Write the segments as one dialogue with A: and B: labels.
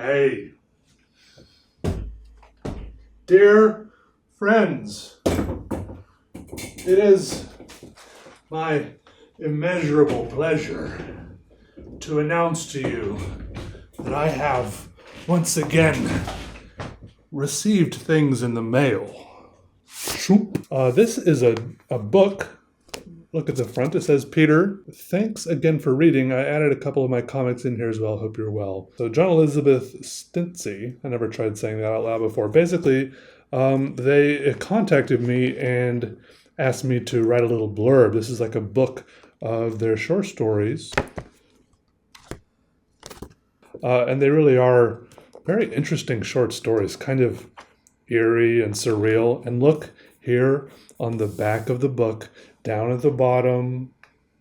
A: Hey, dear friends, it is my immeasurable pleasure to announce to you that I have once again received things in the mail. This is a book. Look at the front. It says, Peter, thanks again for reading. I added a couple of my comics in here as well. Hope you're well. So John Elizabeth Stintsy, I never tried saying that out loud before. Basically, they contacted me and asked me to write a little blurb. This is like a book of their short stories. And they really are very interesting short stories, kind of eerie and surreal. And look here on the back of the book, down at the bottom,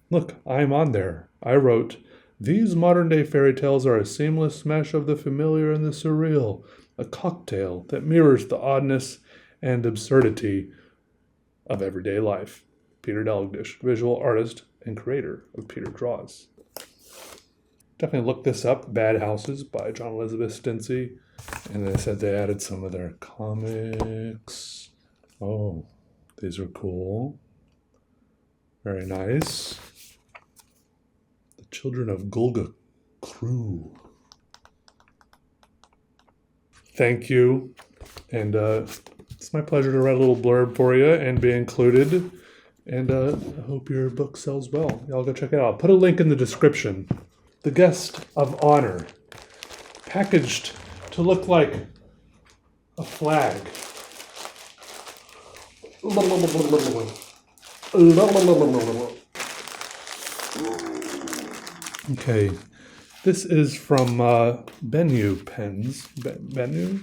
A: look, I'm on there. I wrote, these modern-day fairy tales are a seamless mesh of the familiar and the surreal, a cocktail that mirrors the oddness and absurdity of everyday life. Peter Dalglish, visual artist and creator of Peter Draws. Definitely look this up, Bad Houses by John Elizabeth Stintsy. And they said they added some of their comics. Oh, these are cool. Very nice. The Children of Gulga Crew. Thank you. And it's my pleasure to write a little blurb for you and be included. And I hope your book sells well. Y'all go check it out. I'll put a link in the description. The Guest of Honor. Packaged to look like a flag. Okay, this is from Bennu Pens. Bennu?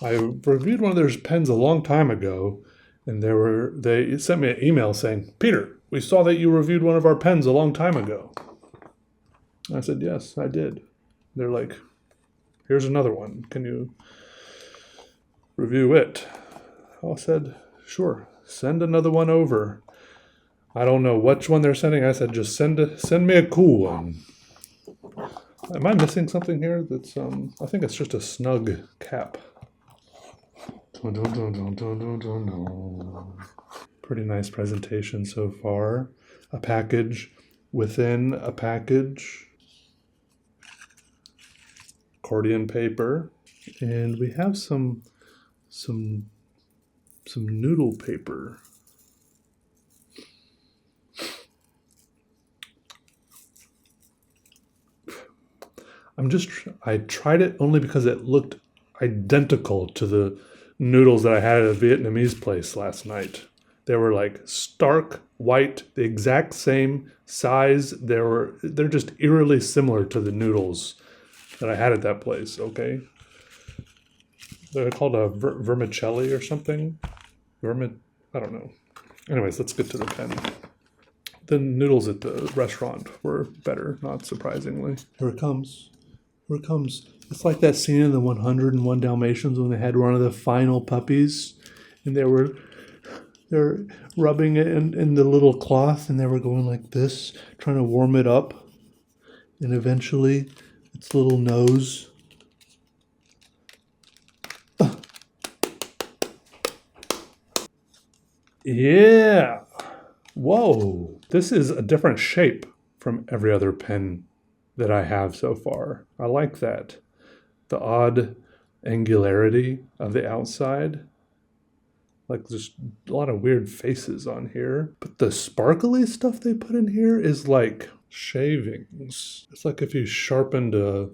A: I reviewed one of their pens a long time ago, and they sent me an email saying, Peter, we saw that you reviewed one of our pens a long time ago. I said, yes, I did. They're like, here's another one. Can you review it? I said, sure. Send another one over. I don't know which one they're sending. I said, just send me a cool one. Am I missing something here? That's I think it's just a snug cap. Pretty nice presentation so far. A package within a package. Accordion paper, and we have some noodle paper. I tried it only because it looked identical to the noodles that I had at a Vietnamese place last night. They were like stark white, the exact same size. They're just eerily similar to the noodles that I had at that place, okay? They're called a vermicelli or something. I don't know. Anyways, let's get to the pen. The noodles at the restaurant were better, not surprisingly. Here it comes. Here it comes. It's like that scene in the 101 Dalmatians when they had one of the final puppies, and they're rubbing it in the little cloth, and they were going like this, trying to warm it up, and eventually its little nose. Yeah. Whoa. This is a different shape from every other pen that I have so far. I like that. The odd angularity of the outside. Like there's a lot of weird faces on here. But the sparkly stuff they put in here is like shavings. It's like if you sharpened a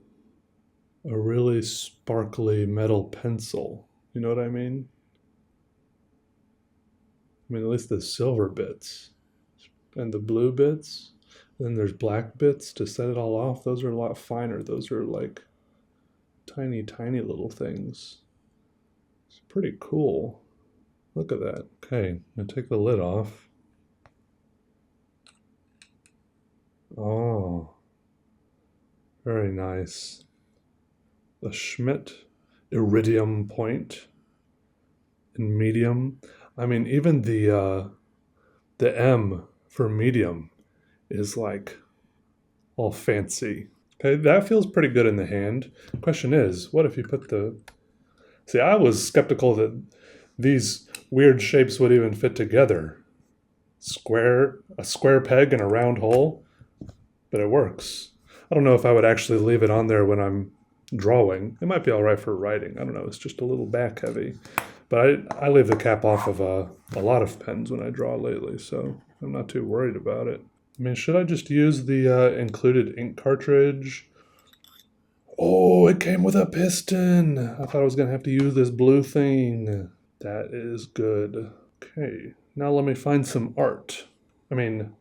A: really sparkly metal pencil. You know what I mean? I mean, at least the silver bits and the blue bits. Then there's black bits to set it all off. Those are a lot finer. Those are like tiny, tiny little things. It's pretty cool. Look at that. Okay, I'm gonna take the lid off. Oh, very nice. The Schmidt iridium point in medium. I mean, even the M for medium is like all fancy. Okay, that feels pretty good in the hand. Question is, what if you put the... See, I was skeptical that these weird shapes would even fit together. A square peg and a round hole, but it works. I don't know if I would actually leave it on there when I'm drawing. It might be all right for writing. I don't know. It's just a little back heavy. But I leave the cap off of a lot of pens when I draw lately, so I'm not too worried about it. I mean, should I just use the included ink cartridge? Oh, it came with a piston. I thought I was going to have to use this blue thing. That is good. Okay, now let me find some art. I mean,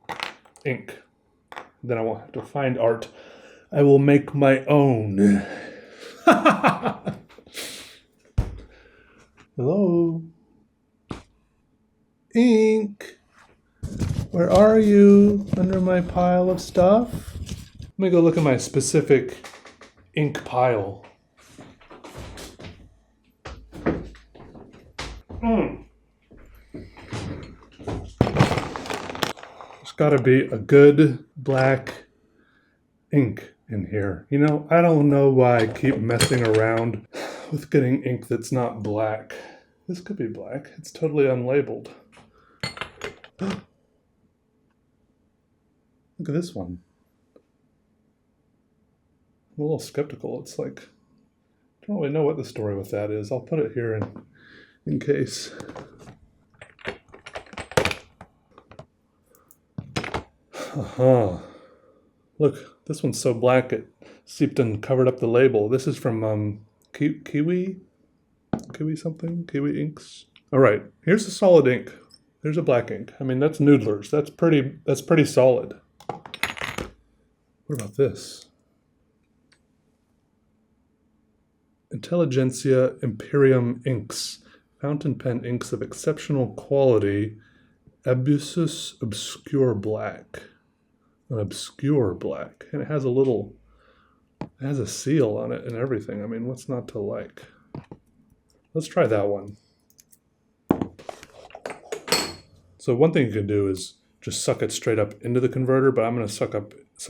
A: ink. Then I won't have to find art. I will make my own. Hello? Ink? Where are you? Under my pile of stuff? Let me go look at my specific ink pile. There's gotta be a good black ink in here. You know, I don't know why I keep messing around with getting ink that's not black. This could be black. It's totally unlabeled. Look at this one. I'm a little skeptical. It's like, I don't really know what the story with that is. I'll put it here in case. Look, this one's so black it seeped and covered up the label. This is from Kiwi something? Kiwi Inks. All right, here's the solid ink. There's a black ink. I mean, that's Noodler's. That's pretty solid. What about this? Intelligentsia Imperium Inks. Fountain pen inks of exceptional quality. Abusus Obscure Black. An obscure black. And it has a seal on it and everything. I mean, what's not to like? Let's try that one. So one thing you can do is just suck it straight up into the converter, but I'm going to suck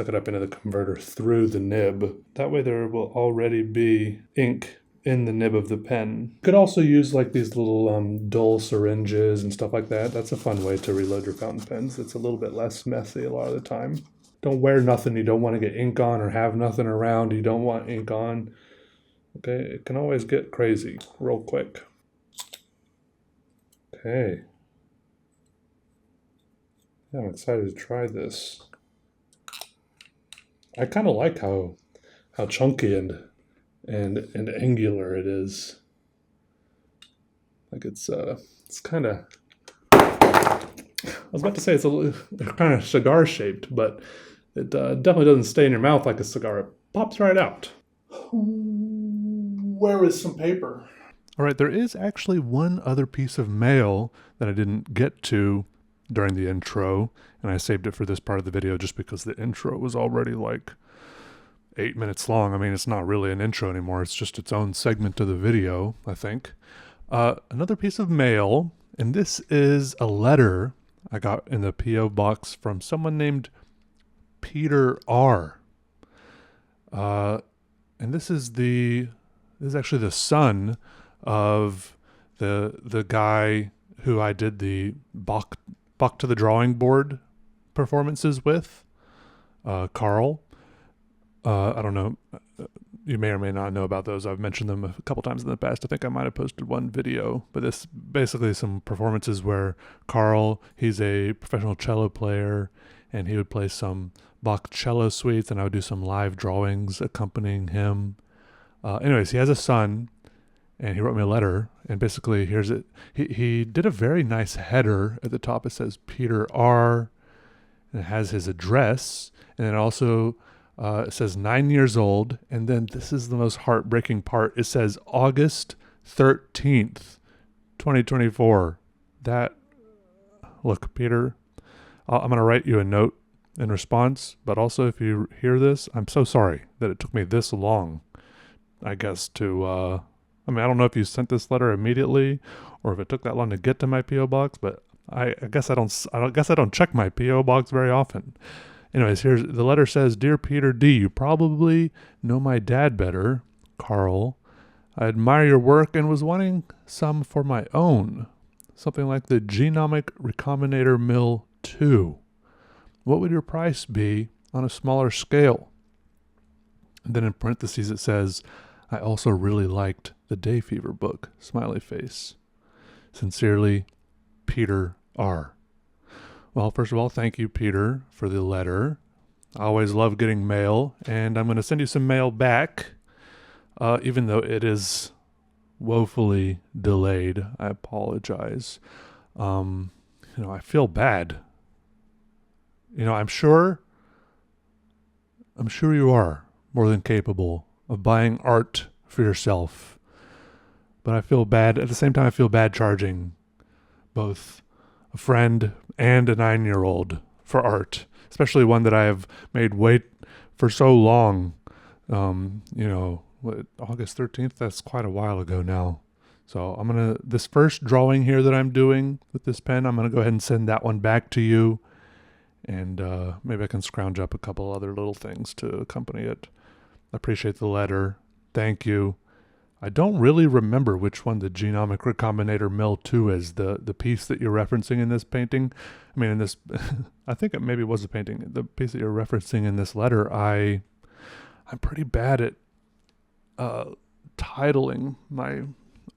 A: it up into the converter through the nib. That way there will already be ink in the nib of the pen. You could also use like these little dull syringes and stuff like that. That's a fun way to reload your fountain pens. It's a little bit less messy a lot of the time. Don't wear nothing you don't want to get ink on, or have nothing around you don't want ink on. Okay, it can always get crazy real quick. Okay. Yeah, I'm excited to try this. I kind of like how chunky and angular it is. Like it's kind of, I was about to say it's kind of cigar shaped, but it definitely doesn't stay in your mouth like a cigar. It pops right out. Where is some paper? All right, there is actually one other piece of mail that I didn't get to during the intro, and I saved it for this part of the video just because the intro was already like 8 minutes long. I mean, it's not really an intro anymore. It's just its own segment of the video, I think. Another piece of mail, and this is a letter I got in the P.O. box from someone named Peter R. And this is actually the son of the guy who I did the Bach to the Drawing Board performances with, Carl. I don't know. You may or may not know about those. I've mentioned them a couple times in the past. I think I might have posted one video, but this basically some performances where Carl, he's a professional cello player, and he would play some Bach cello suites, and I would do some live drawings accompanying him. Anyways, he has a son, and he wrote me a letter, and basically here's it. He did a very nice header at the top. It says Peter R, and it has his address, and it also it says 9 years old, and then this is the most heartbreaking part. It says August 13th, 2024. Look, Peter, I'm going to write you a note in response, but also if you hear this, I'm so sorry that it took me this long, I guess, to, I don't know if you sent this letter immediately or if it took that long to get to my P.O. box, but I guess I don't check my P.O. box very often. Anyways, here's the letter says, "Dear Peter D, you probably know my dad better, Carl. I admire your work and was wanting some for my own. Something like the Genomic Recombinator Mill 2. What would your price be on a smaller scale?" And then in parentheses it says, "I also really liked the Day Fever book, smiley face. Sincerely, Peter R." Well, first of all, thank you, Peter, for the letter. I always love getting mail, and I'm going to send you some mail back, even though it is woefully delayed. I apologize. I feel bad. I'm sure you are more than capable of buying art for yourself. But I feel bad. At the same time, I feel bad charging both a friend and a 9-year-old for art, especially one that I have made wait for so long. August 13th, that's quite a while ago now. So this first drawing here that I'm doing with this pen, I'm going to go ahead and send that one back to you. And maybe I can scrounge up a couple other little things to accompany it. I appreciate the letter. Thank you. I don't really remember which one the Genomic Recombinator Mill 2 is, the piece that you're referencing in this painting. I think it maybe was a painting. The piece that you're referencing in this letter, I'm pretty bad at titling my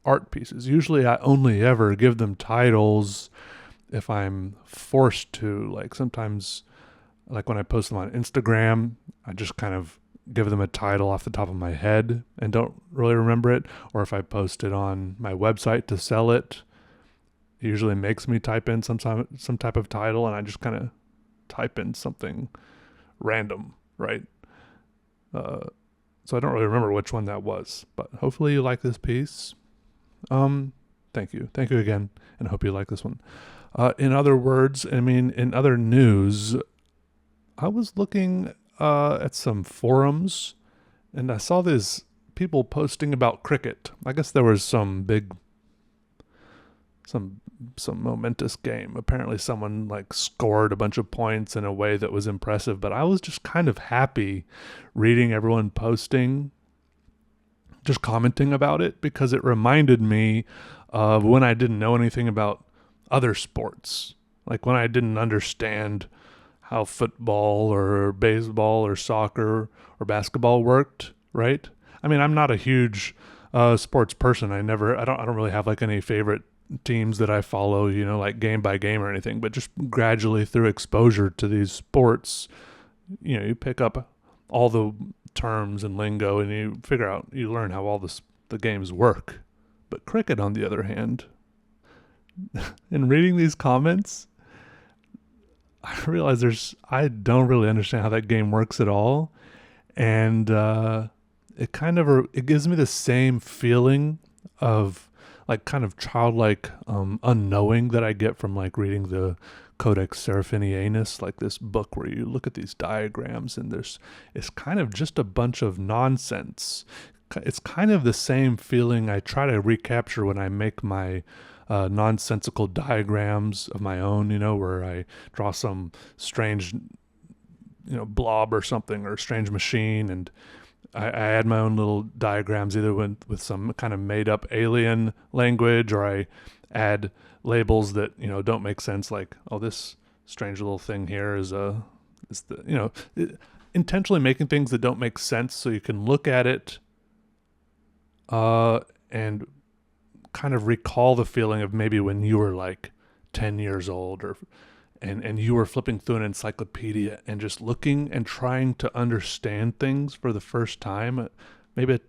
A: art pieces. Usually I only ever give them titles if I'm forced to. Like sometimes, like when I post them on Instagram, I just kind of give them a title off the top of my head and don't really remember it. Or if I post it on my website to sell it, it usually makes me type in some type of title, and I just kind of type in something random, right? So I don't really remember which one that was, but hopefully you like this piece. Thank you again, and I hope you like this one. In other words, in other news, I was looking at some forums, and I saw these people posting about cricket. I guess there was some momentous game. Apparently someone scored a bunch of points in a way that was impressive, but I was just kind of happy reading everyone posting, just commenting about it, because it reminded me of when I didn't know anything about other sports. Like when I didn't understand how football or baseball or soccer or basketball worked, right? I'm not a huge sports person. I don't really have any favorite teams that I follow, game by game or anything, but just gradually through exposure to these sports, you pick up all the terms and lingo, and you learn how all the games work. But cricket, on the other hand, in reading these comments, I realize I don't really understand how that game works at all. And it gives me the same feeling of kind of childlike unknowing that I get from reading the Codex Seraphinianus, this book where you look at these diagrams and it's kind of just a bunch of nonsense. It's kind of the same feeling I try to recapture when I make my nonsensical diagrams of my own, where I draw some strange, blob or something, or strange machine, and I add my own little diagrams, either with some kind of made up alien language, or I add labels that don't make sense, this strange little thing here intentionally making things that don't make sense so you can look at it and kind of recall the feeling of maybe when you were 10 years old, and you were flipping through an encyclopedia and just looking and trying to understand things for the first time. Maybe I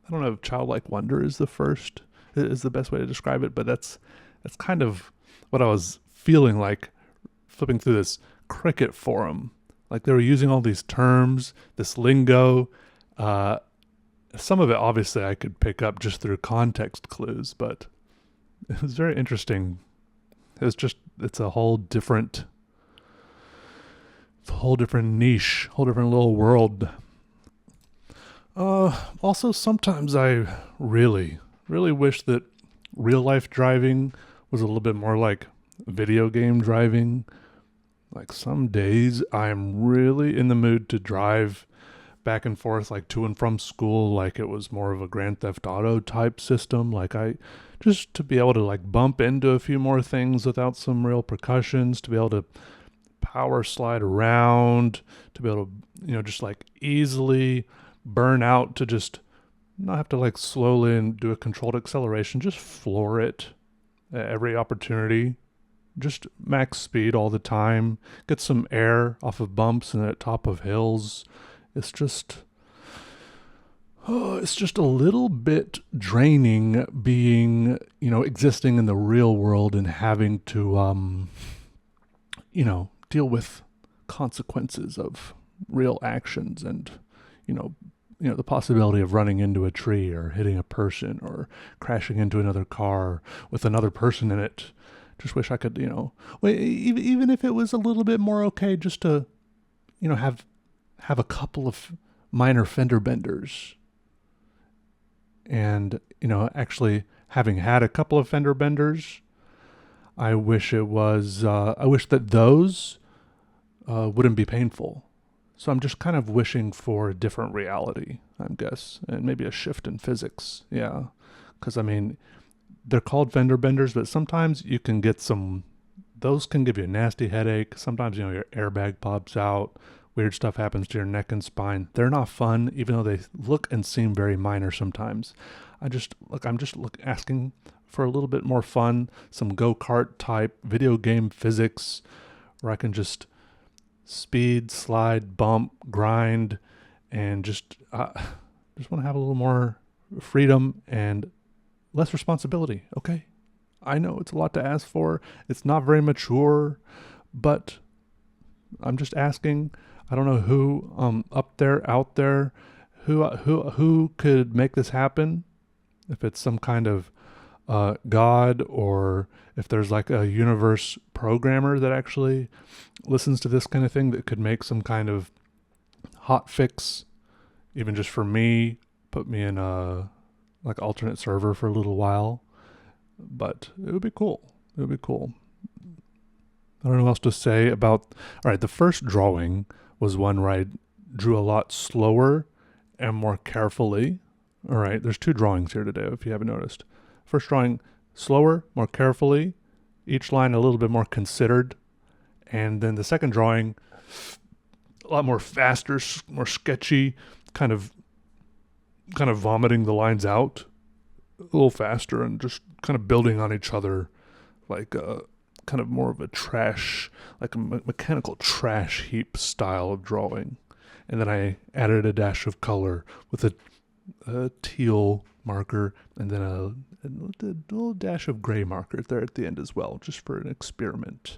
A: don't know if childlike wonder is the best way to describe it, but that's kind of what I was feeling like flipping through this cricket forum. They were using all these terms, this lingo. Some of it, obviously, I could pick up just through context clues, but it was very interesting. It's a whole different niche, whole different little world. Also, sometimes I really, really wish that real life driving was a little bit more like video game driving. Like some days I'm really in the mood to drive back and forth, like to and from school, like it was more of a Grand Theft Auto type system. Like I just to be able to like bump into a few more things without some real percussions, to be able to power slide around, to be able to, just like easily burn out, to just not have to like slowly and do a controlled acceleration, just floor it at every opportunity. Just max speed all the time, get some air off of bumps and at top of hills. It's just it's just a little bit draining being, existing in the real world and having to deal with consequences of real actions and, you know, the possibility of running into a tree or hitting a person or crashing into another car with another person in it. Just wish I could, even if it was a little bit more okay, just to, have a couple of minor fender benders. And, actually having had a couple of fender benders, I wish I wish that those wouldn't be painful. So I'm just kind of wishing for a different reality, I guess, and maybe a shift in physics. Yeah. Because, I mean, they're called fender benders, but sometimes you can get those can give you a nasty headache. Sometimes, your airbag pops out. Weird stuff happens to your neck and spine. They're not fun, even though they look and seem very minor sometimes. I'm just asking for a little bit more fun, some go-kart type video game physics where I can just speed, slide, bump, grind, and just want to have a little more freedom and less responsibility. Okay, I know it's a lot to ask for. It's not very mature, but I'm just asking. I don't know who out there who could make this happen. If it's some kind of God, or if there's like a universe programmer that actually listens to this kind of thing, that could make some kind of hot fix, even just for me, put me in a like alternate server for a little while. But it would be cool. It would be cool. I don't know what else to say about. All right, the first drawing was one where I drew a lot slower and more carefully. All right, there's two drawings here today, if you haven't noticed. First drawing, slower, more carefully, each line a little bit more considered. And then the second drawing, a lot more faster, more sketchy, kind of vomiting the lines out a little faster and just kind of building on each other, like kind of more of a trash, like a mechanical trash heap style of drawing. And then I added a dash of color with a teal marker, and then a little dash of gray marker there at the end as well, just for an experiment.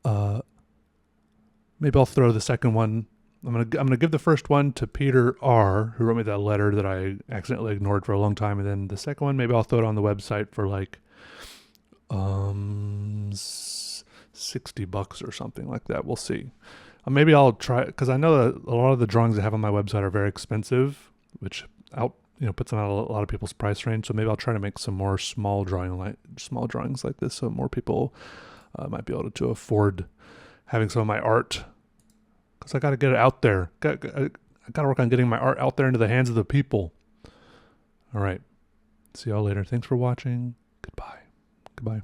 A: Maybe I'll throw the second one. I'm gonna give the first one to Peter R., who wrote me that letter that I accidentally ignored for a long time, and then the second one, maybe I'll throw it on the website for like $60 or something like that. We'll see. Maybe I'll try, because I know that a lot of the drawings I have on my website are very expensive, which puts them out a lot of people's price range. So maybe I'll try to make some more small drawings like this, so more people might be able to afford having some of my art. Because I got to get it out there. I got to work on getting my art out there into the hands of the people. All right. See y'all later. Thanks for watching. Goodbye. Goodbye.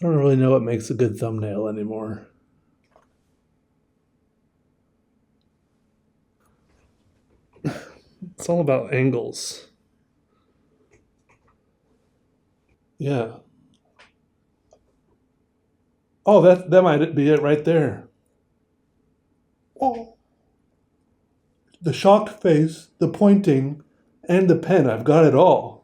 A: I don't really know what makes a good thumbnail anymore. It's all about angles. Yeah. Oh, that might be it right there. Oh. The shock face, the pointing, and the pen. I've got it all.